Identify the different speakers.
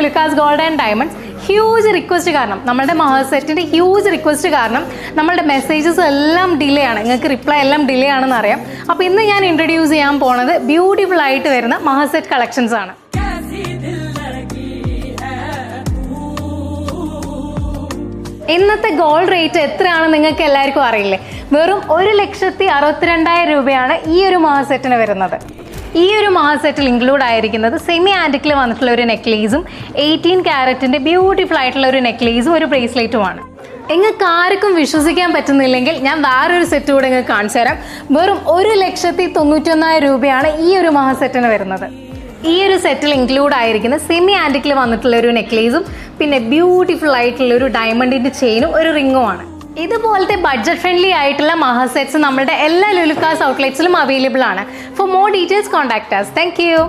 Speaker 1: ലുലുക്കാസ് gold and diamonds. Huge request കാരണം, നമ്മുടെ മഹാസെറ്റിൻ്റെ huge request കാരണം നമ്മളുടെ മെസ്സേജസ് എല്ലാം ഡിലേ ആണ്, നിങ്ങൾക്ക് റിപ്ലൈ എല്ലാം ഡിലേ ആണെന്ന് അറിയാം. അപ്പോൾ ഇന്ന് ഞാൻ ഇൻട്രൊഡ്യൂസ് ചെയ്യാൻ പോണത് ബ്യൂട്ടിഫുൾ ആയിട്ട് വരുന്ന മഹാസെറ്റ് കളക്ഷൻസ് ആണ്. ഇന്നത്തെ ഗോൾഡ് റേറ്റ് എത്രയാണെന്ന് നിങ്ങൾക്ക് എല്ലാവർക്കും അറിയില്ലേ? വെറും 1,62,000 രൂപയാണ് ഈ ഒരു മഹാസെറ്റിന് വരുന്നത്. ഈ ഒരു മഹാസെറ്റിൽ ഇൻക്ലൂഡ് ആയിരിക്കുന്നത് സെമി ആൻറ്റിക്കിൽ വന്നിട്ടുള്ള ഒരു നെക്ലേസും 18 ക്യാരറ്റിൻ്റെ ബ്യൂട്ടിഫുൾ ആയിട്ടുള്ള ഒരു നെക്ലേസും ഒരു ബ്രേസ്ലെറ്റുമാണ്. നിങ്ങൾക്ക് ആർക്കും വിശ്വസിക്കാൻ പറ്റുന്നില്ലെങ്കിൽ ഞാൻ വേറൊരു സെറ്റ് കൂടെ നിങ്ങൾക്ക് കാണിച്ചു തരാം. വെറും 1,91,000 രൂപയാണ് ഈ ഒരു മഹാസെറ്റിന് വരുന്നത്. ഈ ഒരു സെറ്റിൽ ഇൻക്ലൂഡ് ആയിരിക്കുന്ന സെമി ആൻറ്റിക്കിൽ വന്നിട്ടുള്ള ഒരു നെക്ലേസും പിന്നെ ബ്യൂട്ടിഫുൾ ആയിട്ടുള്ള ഒരു ഡയമണ്ടിൻ്റെ ചെയിനും ഒരു റിങ്ങുമാണ്. ഇതുപോലത്തെ ബഡ്ജറ്റ് ഫ്രണ്ട്ലി ആയിട്ടുള്ള മഹാസെറ്റ്സ് നമ്മുടെ എല്ലാ ലുലുക്കാസ് ഔട്ട്ലെറ്റ്സിലും അവൈലബിൾ ആണ്. For more details contact us. Thank you.